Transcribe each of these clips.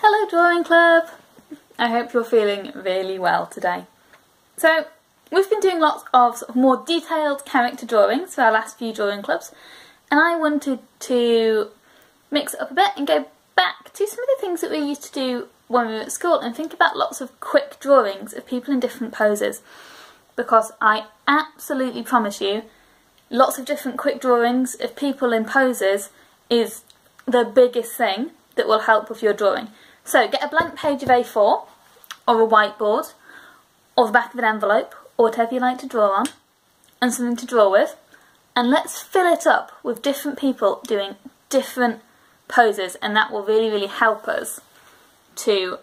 Hello Drawing Club! I hope you're feeling really well today. So, we've been doing lots of, more detailed character drawings for our last few drawing clubs, and I wanted to mix it up a bit and go back to some of the things that we used to do when we were at school and think about lots of quick drawings of people in different poses, because I absolutely promise you lots of different quick drawings of people in poses is the biggest thing that will help with your drawing. So get a blank page of A4 or a whiteboard or the back of an envelope or whatever you like to draw on and something to draw with, and let's fill it up with different people doing different poses, and that will really help us to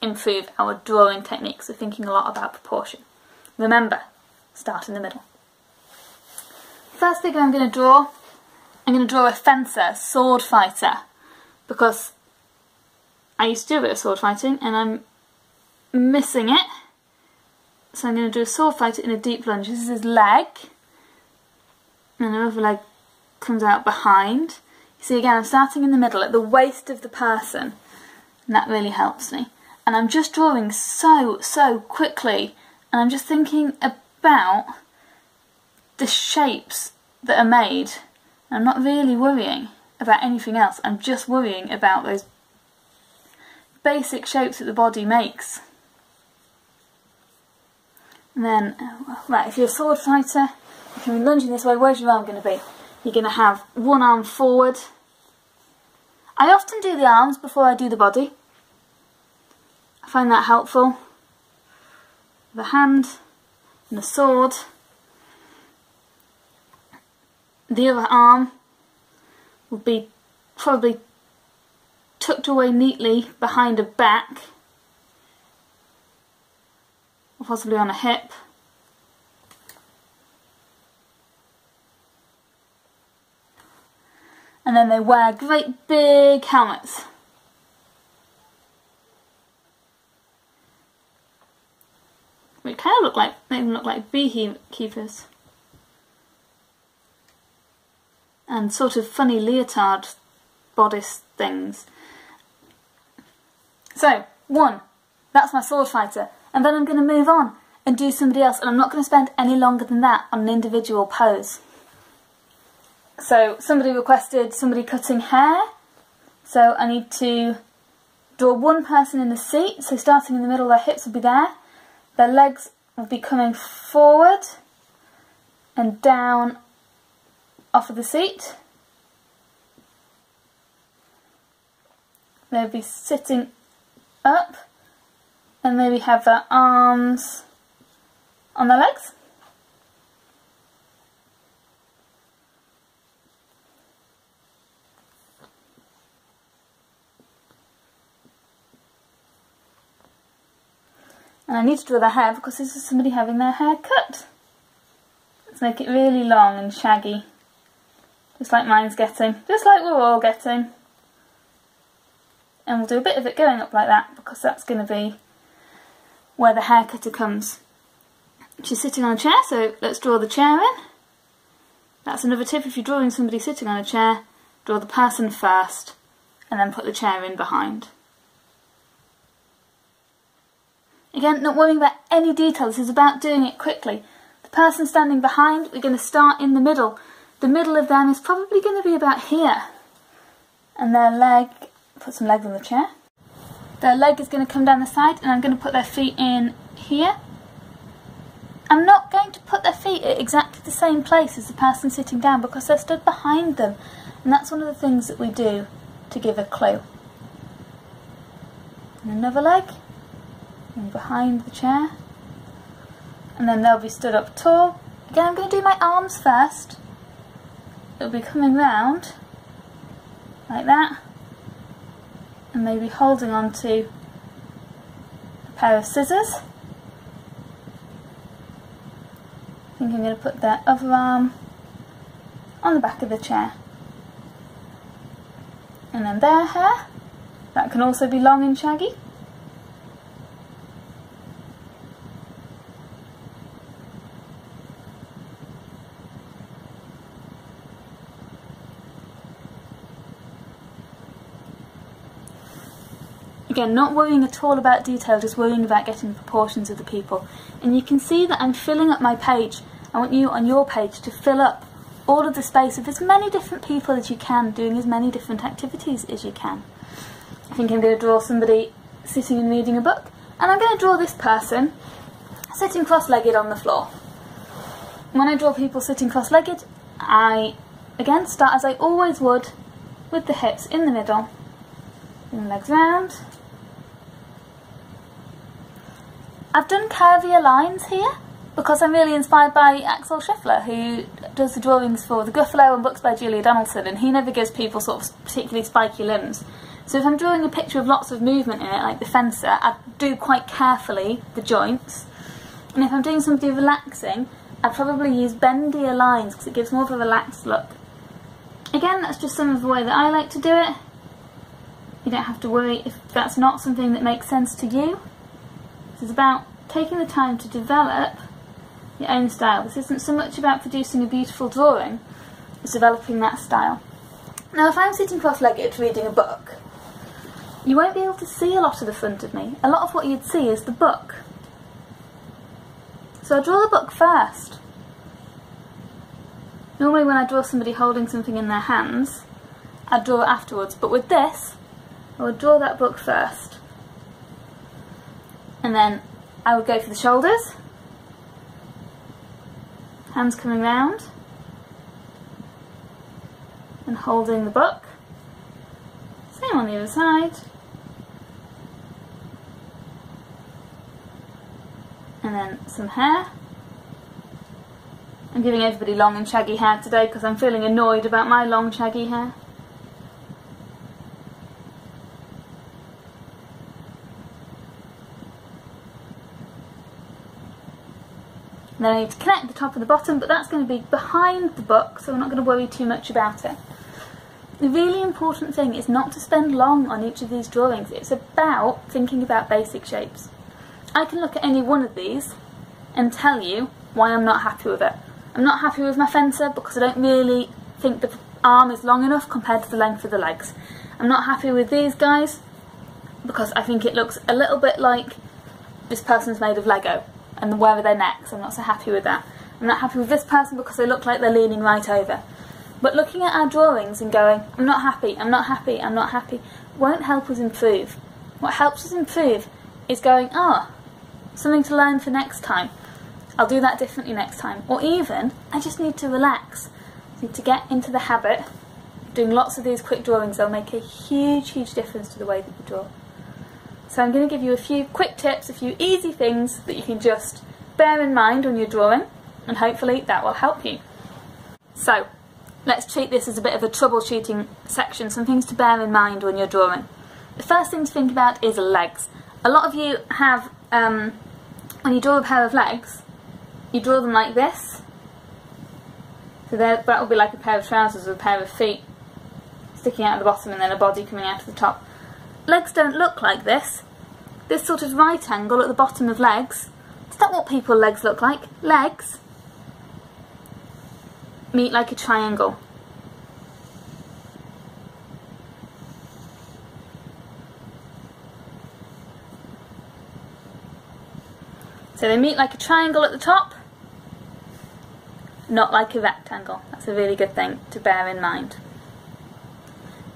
improve our drawing techniques of thinking a lot about proportion. Remember, start in the middle. First figure I'm going to draw a fencer, sword fighter, because I used to do a bit of sword fighting and I'm missing it. So I'm going to do a sword fighter in a deep lunge. This is his leg, and the other leg comes out behind. You see, again, I'm starting in the middle at the waist of the person, and that really helps me. And I'm just drawing so quickly, and I'm just thinking about the shapes that are made. I'm not really worrying about anything else. I'm just worrying about those basic shapes that the body makes. And then, right, if you're a sword fighter, you can be lunging this way. Where's your arm going to be? You're going to have one arm forward. I often do the arms before I do the body. I find that helpful. The hand and the sword. The other arm will be probably tucked away neatly behind a back, or possibly on a hip. And then they wear great big helmets. Which kind of they look like beekeepers. And sort of funny leotard bodice things. So, that's my sword fighter, and then I'm going to move on and do somebody else, and I'm not going to spend any longer than that on an individual pose. So, somebody requested somebody cutting hair, so I need to draw one person in the seat, so starting in the middle, their hips will be there, their legs will be coming forward and down off of the seat. They'll be sitting up and maybe have their arms on their legs. And I need to draw their hair because this is somebody having their hair cut. Let's make it really long and shaggy. Just like mine's getting, just like we're all getting. And we'll do a bit of it going up like that because that's going to be where the haircutter comes. She's sitting on a chair, so let's draw the chair in. That's another tip: if you're drawing somebody sitting on a chair, draw the person first and then put the chair in behind. Again, not worrying about any details, this is about doing it quickly. The person standing behind, we're going to start in the middle. The middle of them is probably going to be about here. And their leg, put some legs on the chair. Their leg is going to come down the side, and I'm going to put their feet in here. I'm not going to put their feet at exactly the same place as the person sitting down because they're stood behind them. And that's one of the things that we do to give a clue. And another leg, and behind the chair. And then they'll be stood up tall. Again, I'm going to do my arms first. It'll be coming round like that, and maybe holding on to a pair of scissors. I think I'm going to put their other arm on the back of the chair. And then their hair, that can also be long and shaggy. Again, not worrying at all about detail, just worrying about getting the proportions of the people. And you can see that I'm filling up my page. I want you on your page to fill up all of the space of as many different people as you can, doing as many different activities as you can. I think I'm going to draw somebody sitting and reading a book, and I'm going to draw this person sitting cross-legged on the floor. When I draw people sitting cross-legged, I again start as I always would, with the hips in the middle, and the legs round. I've done curvier lines here because I'm really inspired by Axel Scheffler, who does the drawings for The Gruffalo and books by Julia Donaldson, and he never gives people sort of particularly spiky limbs. So if I'm drawing a picture of lots of movement in it, like the fencer, I do quite carefully the joints. And if I'm doing somebody relaxing, I'd probably use bendier lines because it gives more of a relaxed look. Again, that's just some of the way that I like to do it. You don't have to worry if that's not something that makes sense to you. This is about taking the time to develop your own style. This isn't so much about producing a beautiful drawing, it's developing that style. Now if I'm sitting cross-legged reading a book, you won't be able to see a lot of the front of me. A lot of what you'd see is the book. So I draw the book first. Normally when I draw somebody holding something in their hands, I draw it afterwards, but with this, I would draw that book first. And then I would go for the shoulders, hands coming round, and holding the book. Same on the other side. And then some hair. I'm giving everybody long and shaggy hair today because I'm feeling annoyed about my long shaggy hair. And then I need to connect the top and the bottom, but that's going to be behind the book, so we're not going to worry too much about it. The really important thing is not to spend long on each of these drawings. It's about thinking about basic shapes. I can look at any one of these and tell you why I'm not happy with it. I'm not happy with my fencer because I don't really think the arm is long enough compared to the length of the legs. I'm not happy with these guys because I think it looks a little bit like this person's made of Lego and where are their necks. I'm not so happy with that. I'm not happy with this person because they look like they're leaning right over. But looking at our drawings and going, I'm not happy, I'm not happy, I'm not happy, won't help us improve. What helps us improve is going, something to learn for next time. I'll do that differently next time. Or even, I just need to relax. I need to get into the habit of doing lots of these quick drawings. They'll make a huge, huge difference to the way that you draw. So I'm going to give you a few quick tips, a few easy things that you can just bear in mind when you're drawing, and hopefully that will help you. So, let's treat this as a bit of a troubleshooting section, some things to bear in mind when you're drawing. The first thing to think about is legs. A lot of you have, when you draw a pair of legs, you draw them like this. So that will be like a pair of trousers with a pair of feet sticking out at the bottom and then a body coming out of the top. Legs don't look like this. This sort of right angle at the bottom of legs, is that what people's legs look like? Legs meet like a triangle. So they meet like a triangle at the top, not like a rectangle. That's a really good thing to bear in mind.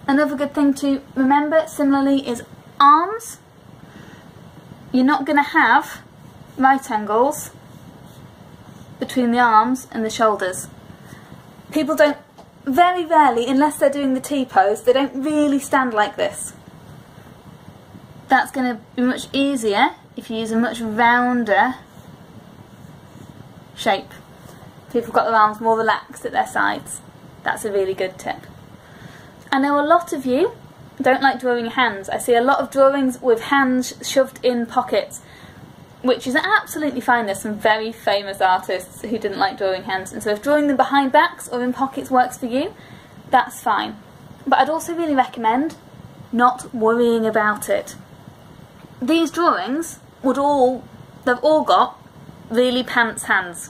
Another good thing to remember, similarly, is arms. You're not going to have right angles between the arms and the shoulders. People don't, very rarely, unless they're doing the T-pose, they don't really stand like this. That's going to be much easier if you use a much rounder shape. People have got their arms more relaxed at their sides. That's a really good tip. I know a lot of you don't like drawing hands. I see a lot of drawings with hands shoved in pockets, which is absolutely fine. There's some very famous artists who didn't like drawing hands, and so if drawing them behind backs or in pockets works for you, that's fine. But I'd also really recommend not worrying about it. These drawings they've all got really pants hands,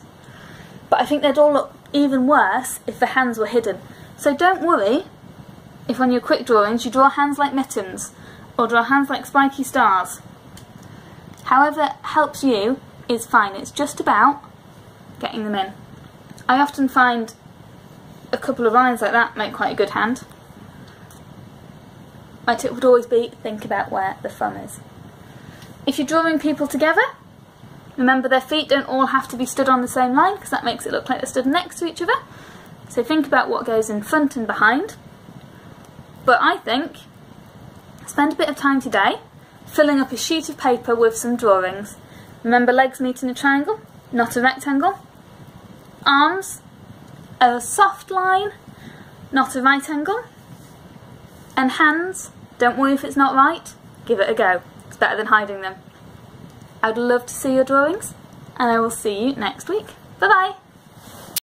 but I think they'd all look even worse if the hands were hidden. So don't worry if on your quick drawings you draw hands like mittens, or draw hands like spiky stars. However helps you is fine, it's just about getting them in. I often find a couple of lines like that make quite a good hand. My tip would always be think about where the thumb is. If you're drawing people together, remember their feet don't all have to be stood on the same line because that makes it look like they're stood next to each other. So think about what goes in front and behind. But I think spend a bit of time today filling up a sheet of paper with some drawings. Remember, legs meet in a triangle, not a rectangle. Arms are a soft line, not a right angle. And hands, don't worry if it's not right, give it a go. It's better than hiding them. I'd love to see your drawings, and I will see you next week. Bye bye!